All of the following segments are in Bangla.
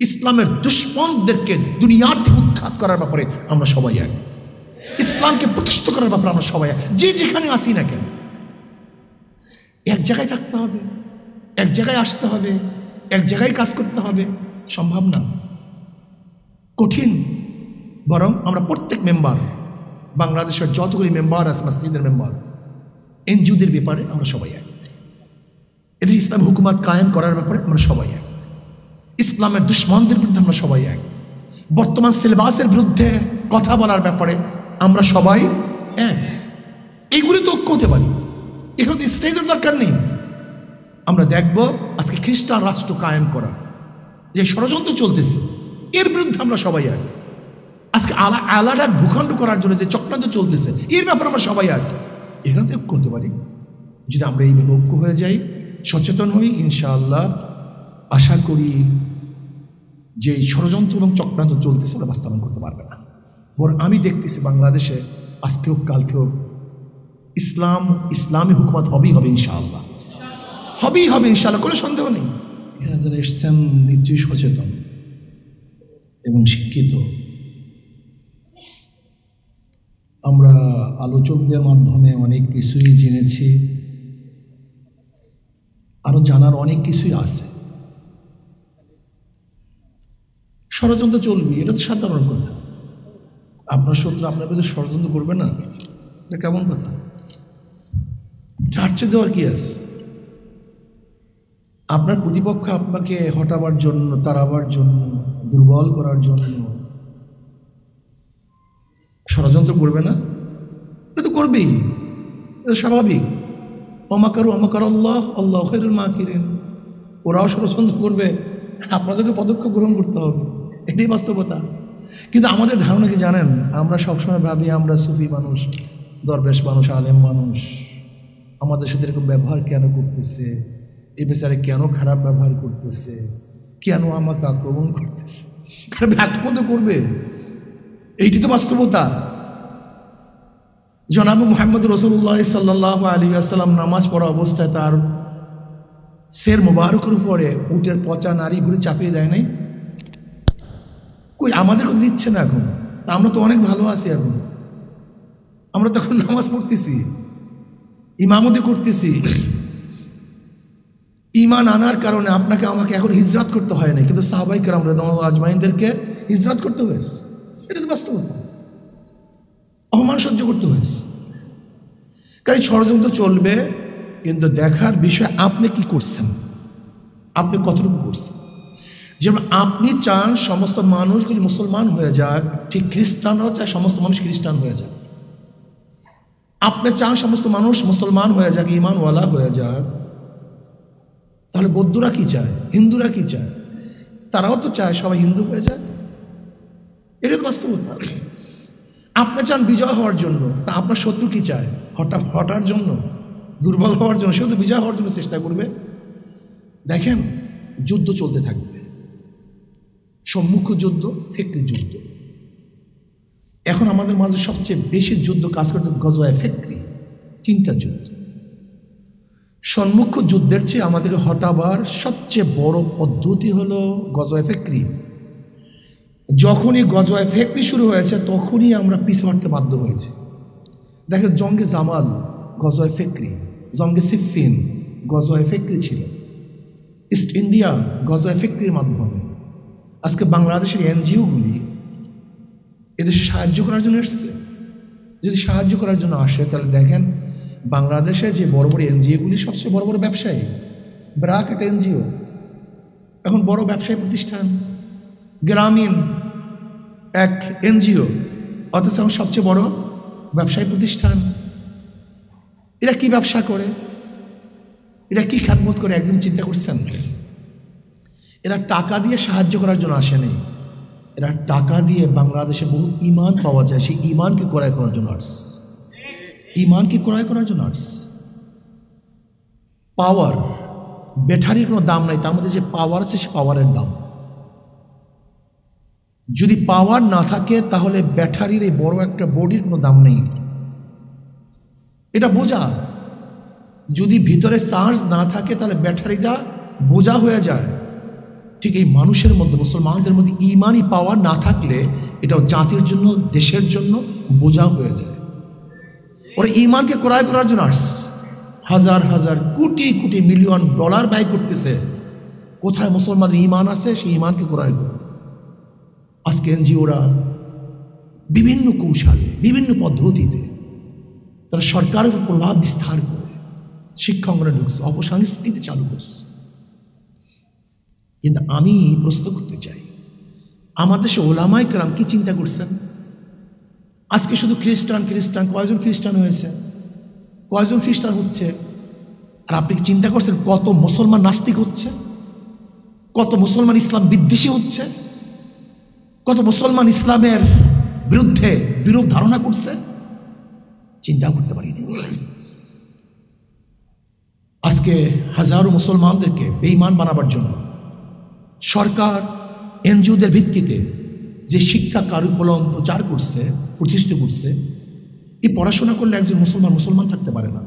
ইসলামের দুশ্মনদেরকে দুনিয়ার থেকে উৎখাত করার ব্যাপারে আমরা সবাই এক। ইসলামকে প্রতিষ্ঠিত করার ব্যাপারে আমরা সবাই এক। যে যেখানে আসি না কেন, এক জায়গায় থাকতে হবে, এক জায়গায় আসতে হবে, এক জায়গায় কাজ করতে হবে। সম্ভব না, কঠিন। বরং আমরা প্রত্যেক মেম্বার, বাংলাদেশের যতগুলি মেম্বার আছে, মসজিদের মেম্বার, এনজিওদের ব্যাপারে আমরা সবাই এক। এদের ইসলাম হুকুমাত কায়েম করার ব্যাপারে আমরা সবাই এক। ইসলামের দুশ্মনদের বিরুদ্ধে আমরা সবাই এক। বর্তমান সিলেবাসের বিরুদ্ধে কথা বলার ব্যাপারে আমরা সবাই এক। এইগুলি তো ঐক্য হতে পারি, এখানে তো স্টেজের দরকার নেই। আমরা দেখব আজকে খ্রিস্টান রাষ্ট্র কায়েম করা যে ষড়যন্ত্র চলতেছে, এর বিরুদ্ধে আমরা সবাই এক। আজকে আলাদা ভূখণ্ড করার জন্য যে চক্রান্ত চলতেছে, এর ব্যাপারে আমরা সবাই এক। এখানে তো ঐক্য হতে পারি। যদি আমরা এইভাবে ঐক্য হয়ে যাই, সচেতন হই, ইনশাআল্লাহ আশা করি যে ষড়যন্ত্র এবং চক্রান্ত চলতেছে ওরা বাস্তবায়ন করতে পারবে না। বরং আমি দেখতেছি বাংলাদেশে আজকেও কালকেও ইসলামী হুকুমত হবেই হবে, ইনশাআল্লাহ হবেই হবে, ইনশাআল্লাহ, কোনো সন্দেহ নেই। এখানে যারা এসছেন নিশ্চয়ই সচেতন এবং শিক্ষিত। আমরা আলোচকদের মাধ্যমে অনেক কিছুই জেনেছি, আরো জানার অনেক কিছুই আছে। ষড়যন্ত্র চলবে, এটা তো সাধারণ কথা। আপনার শত্রু আপনার বিরুদ্ধে ষড়যন্ত্র করবে না, এটা কেমন কথা? চার্চে দেওয়ার কি আছে? আপনার প্রতিপক্ষ আপনাকে হটাবার জন্য, তাড়াবার জন্য, দুর্বল করার জন্য ষড়যন্ত্র করবে না? এটা তো করবেই, এটা স্বাভাবিক। অমাকারু অমাকার আল্লাহ, আল্লাহ খায়রুল মাকিরিন। ওরাও ষড়যন্ত্র করবে, আপনাদেরকে পদক্ষেপ গ্রহণ করতে হবে, এটাই বাস্তবতা। কিন্তু আমাদের ধারণা কি জানেন? আমরা সবসময় ভাবি আমরা সুফি মানুষ, দরবেশ মানুষ, আলেম মানুষ, আমাদের সাথে এরকম ব্যবহার কেন করতেছে, এ বেচারে কেন খারাপ ব্যবহার করতেছে, কেন আমাকে আক্রমণ করতেছে? আক্রমণ তো করবে, এইটি তো বাস্তবতা। জনাব মুহাম্মদ রাসূলুল্লাহ সাল্লাল্লাহু আলাইহি ওয়াসাল্লাম নামাজ পড়া অবস্থায় তার সের মোবারকের উপরে উটের পচা নারী ভুড়ি চাপিয়ে দেয় নাই? কই, আমাদের কথা দিচ্ছে না এখন। আমরা তো অনেক ভালো আছি এখন, আমরা তখন নামাজ পড়তেছি, ইমামতি করতেছি। ঈমান আনার কারণে আপনাকে আমাকে এখন হিজরত করতে হয় না, কিন্তু সাহাবায়ে কেরাম রাদিয়াল্লাহু আজমাইনদেরকে হিজরত করতে হয়েছে। এটা তো বাস্তবতা। অপমান সহ্য করতে হয়েছে। কারণ ষড়যন্ত্র চলবে, কিন্তু দেখার বিষয় আপনি কি করছেন, আপনি কতটুকু করছেন। যেমন আপনি চান সমস্ত মানুষগুলি মুসলমান হয়ে যাক, ঠিক খ্রিস্টানরাও চায় সমস্ত মানুষ খ্রিস্টান হয়ে যাক। আপনি চান সমস্ত মানুষ মুসলমান হয়ে যাক, ঈমানওয়ালা হয়ে যাক। তাহলে বৌদ্ধরা কি চায়, হিন্দুরা কি চায়? তারাও তো চায় সবাই হিন্দু হয়ে যাক। এটা তো বাস্তবতা। আপনি চান বিজয় হওয়ার জন্য, তা আপনার শত্রু কি চায়? হটার জন্য, দুর্বল হওয়ার জন্য। সেও তো বিজয় হওয়ার জন্য চেষ্টা করবে। দেখেন, যুদ্ধ চলতে থাকবে, সম্মুখ যুদ্ধ, ফিকরি যুদ্ধ। এখন আমাদের মাঝে সবচেয়ে বেশি যুদ্ধ কাজ করতে গজওয়ায়ে ফিকরি, চিন্তা যুদ্ধ। সম্মুখ যুদ্ধের চেয়ে আমাদেরকে হটাবার সবচেয়ে বড় পদ্ধতি হলো গজওয়ায়ে ফিকরি। যখনই গজওয়ায়ে ফিকরি শুরু হয়েছে, তখনই আমরা পিছু হটতে বাধ্য হয়েছি। দেখেন, জঙ্গে জামাল গজওয়ায়ে ফিকরি, জঙ্গে সিফিন গজওয়ায়ে ফিকরি ছিল। ইস্ট ইন্ডিয়া গজওয়ায়ে ফিকরির মাধ্যমে। আজকে বাংলাদেশের এনজিওগুলি এদেশে সাহায্য করার জন্য এসছে। যদি সাহায্য করার জন্য আসে, তাহলে দেখেন বাংলাদেশের যে বড় বড় এনজিওগুলি সবচেয়ে বড় বড় ব্যবসায়ী। ব্র্যাক একটা এনজিও, এখন বড় ব্যবসায়ী প্রতিষ্ঠান। গ্রামীণ এক এনজিও, অথচ এখন সবচেয়ে বড় ব্যবসায়ী প্রতিষ্ঠান। এরা কি ব্যবসা করে, এরা কি খেদমত করে, একদিন চিন্তা করছেন? এরা টাকা দিয়ে সাহায্য করার জন্য আসেনি, এরা টাকা দিয়ে বাংলাদেশে বহুত ঈমান পাওয়া যায়, সেই ঈমানকে ক্রয় করার জন্য আসছে। ঈমানকে ক্রয় করার জন্য আসছে। পাওয়ার, ব্যাটারির কোনো দাম নাই, তার মধ্যে যে পাওয়ার আছে সে পাওয়ারের দাম। যদি পাওয়ার না থাকে, তাহলে ব্যাটারির এই বড় একটা বডির কোনো দাম নেই। এটা বোঝা। যদি ভিতরে চার্জ না থাকে, তাহলে ব্যাটারিটা বোঝা হয়ে যায়। ঠিক এই মানুষের মধ্যে, মুসলমানদের মধ্যে ইমানই পাওয়ার না থাকলে এটাও জাতির জন্য, দেশের জন্য বোঝা হয়ে যায়। ওরা ইমানকে ক্রয় করার জন্য আসছে, হাজার হাজার কোটি কোটি মিলিয়ন ডলার ব্যয় করতেছে। কোথায় মুসলমানদের ইমান আছে, সেই ইমানকে ক্রয় করে। আজকে এনজিওরা বিভিন্ন কৌশলে, বিভিন্ন পদ্ধতিতে তারা সরকারের উপর প্রভাব বিস্তার করে শিক্ষা অঙ্গনে ঢুকছে, অপসংস্কৃতি চালু করছে। কিন্তু আমি প্রশ্ন করতে চাই, আমাদের দেশে ওলামায়ে কেরাম কি চিন্তা করছেন? আজকে শুধু খ্রিস্টান খ্রিস্টান, কয়জন খ্রিস্টান হয়েছে, কয়জন খ্রিস্টান হচ্ছে? আর আপনি কি চিন্তা করছেন কত মুসলমান নাস্তিক হচ্ছে, কত মুসলমান ইসলাম বিদ্বেষী হচ্ছে, কত মুসলমান ইসলামের বিরুদ্ধে বিরূপ ধারণা করছে? চিন্তা করতে পারিনি। আজকে হাজারো মুসলমানদেরকে বেঈমান বানাবার জন্য সরকার এনজিওদের ভিত্তিতে যে শিক্ষা কারিকুলাম প্রচার করছে, প্রতিষ্ঠিত করছে, এই পড়াশোনা করলে একজন মুসলমান মুসলমান থাকতে পারে না।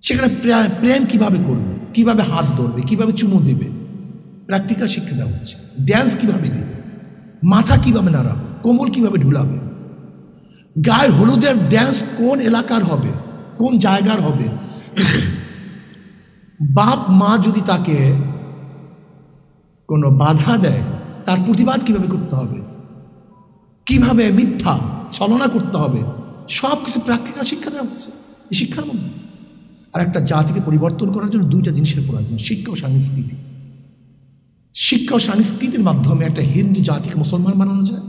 সেখানে প্রেম কিভাবে করবে, কিভাবে হাত ধরবে, কিভাবে চুমু দিবে, প্র্যাকটিক্যাল শিক্ষা দেওয়া হচ্ছে। ড্যান্স কিভাবে দিবে, মাথা কিভাবে নাড়াবে, কোমল কিভাবে ঢুলাবে, গায়ে হলুদের ড্যান্স কোন এলাকার হবে, কোন জায়গার হবে। বাপ মা যদি তাকে কোনো বাধা দেয়, তার প্রতিবাদ কিভাবে করতে হবে, কিভাবে মিথ্যা ছলনা করতে হবে, সব কিছু প্র্যাকটিক্যাল শিক্ষা দেওয়া হচ্ছে এই শিক্ষার মধ্যে। আর একটা জাতিকে পরিবর্তন করার জন্য দুইটা জিনিসের প্রয়োজন, শিক্ষা ও সংস্কৃতি। শিক্ষা ও সংস্কৃতির মাধ্যমে একটা হিন্দু জাতিকে মুসলমান বানানো যায়,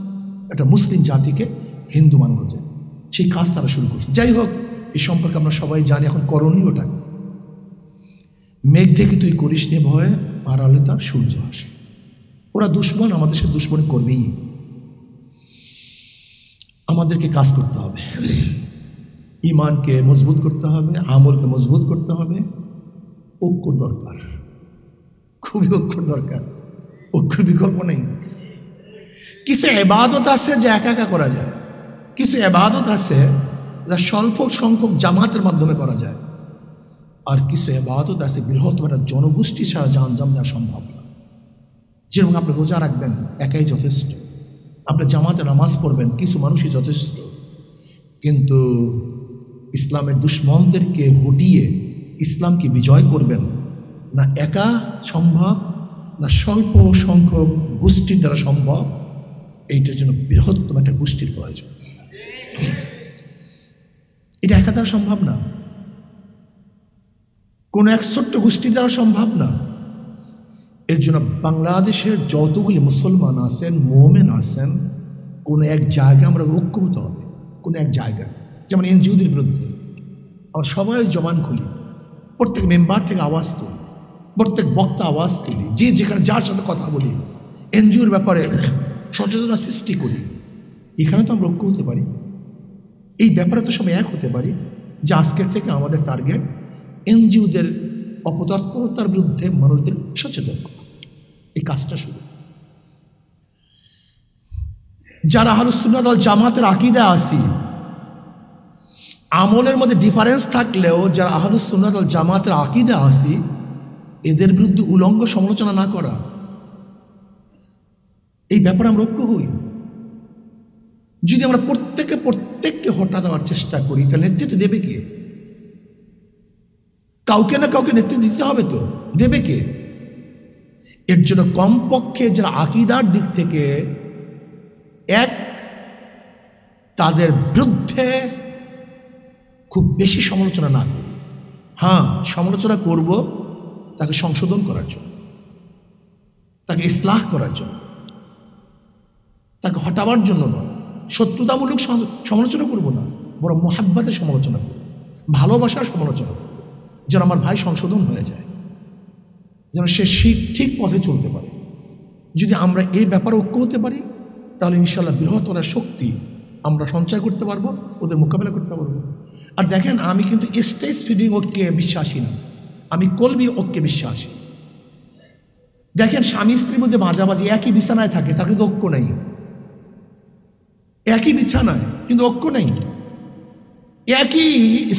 একটা মুসলিম জাতিকে হিন্দু বানানো যায়। সেই কাজ তারা শুরু করছে। যাই হোক, এই সম্পর্কে আমরা সবাই জানি। এখন করণীয়টা কি? মেঘ থেকে তুই করিস নে ভয়ে, আড়ালে তার সূর্য আসে। ওরা দুশ্মন, আমাদের সে দুশ্মনী করবেই। আমাদেরকে কাজ করতে হবে, ইমানকে মজবুত করতে হবে, আমলকে মজবুত করতে হবে। ঐক্য দরকার, খুবই ঐক্য দরকার, ঐক্যের বিকল্প নেই। কিছু ইবাদত আছে যা একা একা করা যায়, কিছু ইবাদত আছে যা স্বল্প সংখ্যক জামাতের মাধ্যমে করা যায়, আর কিছু ইবাদত আছে বৃহত্তম একটা জনগোষ্ঠী ছাড়া যা আঞ্জাম দেওয়া সম্ভব না। যেরকম আপনি রোজা রাখবেন, একাই যথেষ্ট। আপনি জামাতে নামাজ পড়বেন, কিছু মানুষই যথেষ্ট। কিন্তু ইসলামের দুশ্মনদেরকে হটিয়ে ইসলামকে বিজয় করবেন না একা সম্ভব, না স্বল্প সংখ্যক গোষ্ঠীর দ্বারা সম্ভব। এইটার জন্য বৃহত্তম একটা গোষ্ঠীর প্রয়োজন। এটা একা দ্বারা সম্ভব না, কোনো এক ছোট্ট গোষ্ঠীর দ্বারা সম্ভব না। এর জন্য বাংলাদেশের যতগুলি মুসলমান আছেন, মোমেন আছেন, কোনো এক জায়গায় আমরা ঐক্য হতে হবে। কোনো এক জায়গায়, যেমন এনজিওদের বিরুদ্ধে আমরা সবাই জবান খুলি, প্রত্যেক মেম্বার থেকে আওয়াজ তুলি, প্রত্যেক বক্তা আওয়াজ তুলি, যে যেখানে যার সাথে কথা বলি, এনজিওর ব্যাপারে সচেতনতা সৃষ্টি করি। এখানে তো আমরা ঐক্য হতে পারি, এই ব্যাপারে তো সবাই এক হতে পারি যে আজকের থেকে আমাদের টার্গেট এনজিওদের অপতৎপরতার বিরুদ্ধে মানুষদের সচেতন করা। এই কাজটা শুরু। যারা আহলুস সুন্নাত ওয়াল জামাতের আকীদা আসি, আমলের মধ্যে ডিফারেন্স থাকলেও যারা আহলুস সুন্নাত ওয়াল জামাতের আকীদা আসি, এদের বিরুদ্ধে উলঙ্গ সমালোচনা না করা, এই ব্যাপারে আমরা ঐক্য হই। যদি আমরা প্রত্যেককে হটা দেওয়ার চেষ্টা করি, তাহলে নেতৃত্ব দেবে কে? কাউকে না কাউকে নেতৃত্ব দিতে হবে, তো দেবে কে? এর জন্য কমপক্ষে যারা আকীদার দিক থেকে এক, তাদের বিরুদ্ধে খুব বেশি সমালোচনা না করি। হ্যাঁ, সমালোচনা করব তাকে সংশোধন করার জন্য, তাকে ইসলাহ করার জন্য, তাকে হটাবার জন্য নয়। শত্রুতামূলক সমালোচনা করব না, বরং মোহাব্বতের সমালোচনা করব, ভালোবাসার সমালোচনা করব, যেন আমার ভাই সংশোধন হয়ে যায়, যেন সে ঠিক পথে চলতে পারে। যদি আমরা এই ব্যাপারে ঐক্য হতে পারি, তাহলে ইনশাল্লাহ বৃহত্তর শক্তি আমরা সঞ্চয় করতে পারবো, ওদের মোকাবেলা করতে পারবো। আর দেখেন, আমি কিন্তু স্টেজ ফিডিং ঐক্যে বিশ্বাসী না, আমি কলবি ঐক্যে বিশ্বাসী। দেখেন, স্বামী স্ত্রীর মধ্যে মাঝামাঝি একই বিছানায় থাকে, তার কিন্তু ঐক্য নেই। একই বিছানায় কিন্তু ঐক্য নেই। একই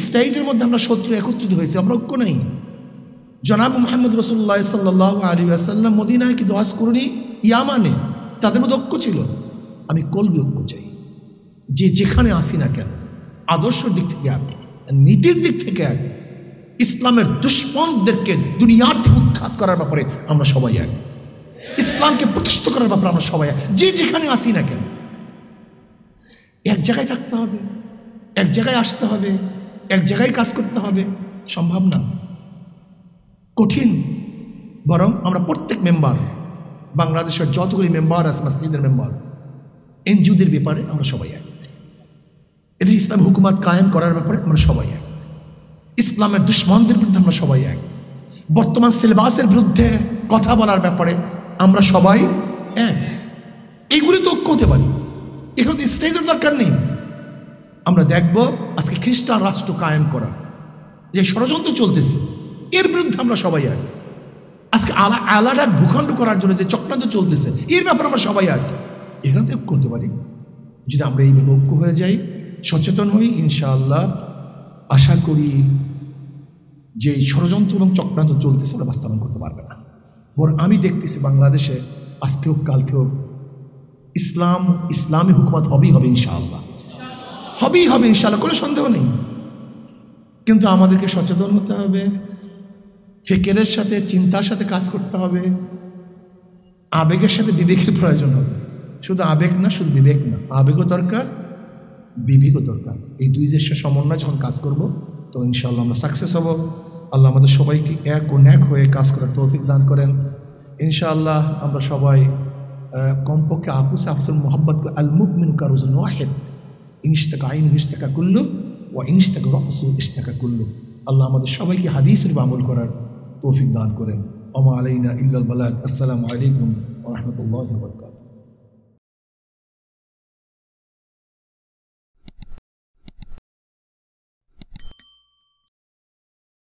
স্টেজের মধ্যে আমরা শত্রু একত্রিত হয়েছি, আমরা ঐক্য নেই। জনাব মুহাম্মদ রাসূলুল্লাহ সাল্লাল্লাহু আলাইহি ওয়াসাল্লাম মদিনায় কি দোয়াজ করুনি? ইয়ামানে তাদের মধ্যে ঐক্য ছিল। আমি কলবি ঐক্য চাই। যে যেখানে আসি না কেন, আদর্শের দিক থেকে এক, নীতির দিক থেকে এক, ইসলামের দুশ্মনদেরকে দুনিয়ার থেকে উৎখাত করার ব্যাপারে আমরা সবাই এক, ইসলামকে প্রতিষ্ঠিত করার ব্যাপারে আমরা সবাই এক। যে যেখানে আসি না কেন, এক জায়গায় থাকতে হবে, এক জায়গায় আসতে হবে, এক জায়গায় কাজ করতে হবে। সম্ভব না, কঠিন। বরং আমরা প্রত্যেক মেম্বার, বাংলাদেশের যতগুলি মেম্বার আছে, মসজিদের মেম্বার, এনজিওদের ব্যাপারে আমরা সবাই এক। এদের ইসলাম হুকুমাত কায়েম করার ব্যাপারে আমরা সবাই এক। ইসলামের দুশ্মনদের বিরুদ্ধে আমরা সবাই এক। বর্তমান সিলেবাসের বিরুদ্ধে কথা বলার ব্যাপারে আমরা সবাই এক। এইগুলি তো ঐক্য হতে পারি, এখানে তো স্টেজের দরকার নেই। আমরা দেখব আজকে খ্রিস্টান রাষ্ট্র কায়েম করা যে ষড়যন্ত্র চলতেছে, এর বিরুদ্ধে আমরা সবাই এক। আজকে আলাদা ভূখণ্ড করার জন্য যে চক্রান্ত চলতেছে, এর ব্যাপারে আমরা সবাই এক। এখানে তো ঐক্য হতে পারি। যদি আমরা এইভাবে ঐক্য হয়ে যাই, সচেতন হই, ইনশাআল্লাহ আশা করি যে ষড়যন্ত্র এবং চক্রান্ত চলতেছে ওরা বাস্তবায়ন করতে পারবে না। বরং আমি দেখতেছি বাংলাদেশে আজকে হোক কালকে হোক ইসলামী হুকুমত হবেই হবে, ইনশাআল্লাহ হবেই হবে, ইনশাআল্লাহ, কোনো সন্দেহ নেই। কিন্তু আমাদেরকে সচেতন হতে হবে, ফিকিরের সাথে চিন্তার সাথে কাজ করতে হবে, আবেগের সাথে বিবেকের প্রয়োজন হবে। শুধু আবেগ না, শুধু বিবেক না, আবেগও দরকার, বিবেকও দরকার। এই দুই দেশের সমন্বয় যখন কাজ করব, তো ইনশাআল্লাহ আমরা সাকসেস হব। আল্লাহ আমাদের সবাইকে এক ও ন্যাক হয়ে কাজ করার তৌফিক দান করেন। ইনশাআল্লাহ আমরা সবাই কমপক্ষে আপুসের মোহাব্বত করে, আল মুমিনু কারুজুন ওয়াহিদ, ইনশতাকা আইনু ইশতাকা কুল্লু ওয়া ইনশতাকা রাসু ইশতাকা কুল্লু। আল্লাহ আমাদের সবাইকে হাদিসের আমল করার তৌফিক দান করেন। ওমা আলাইনা ইল্লাল বালাগ। আসসালামু আলাইকুম ওয়া রাহমাতুল্লাহি ওয়া বারাকাতুহু।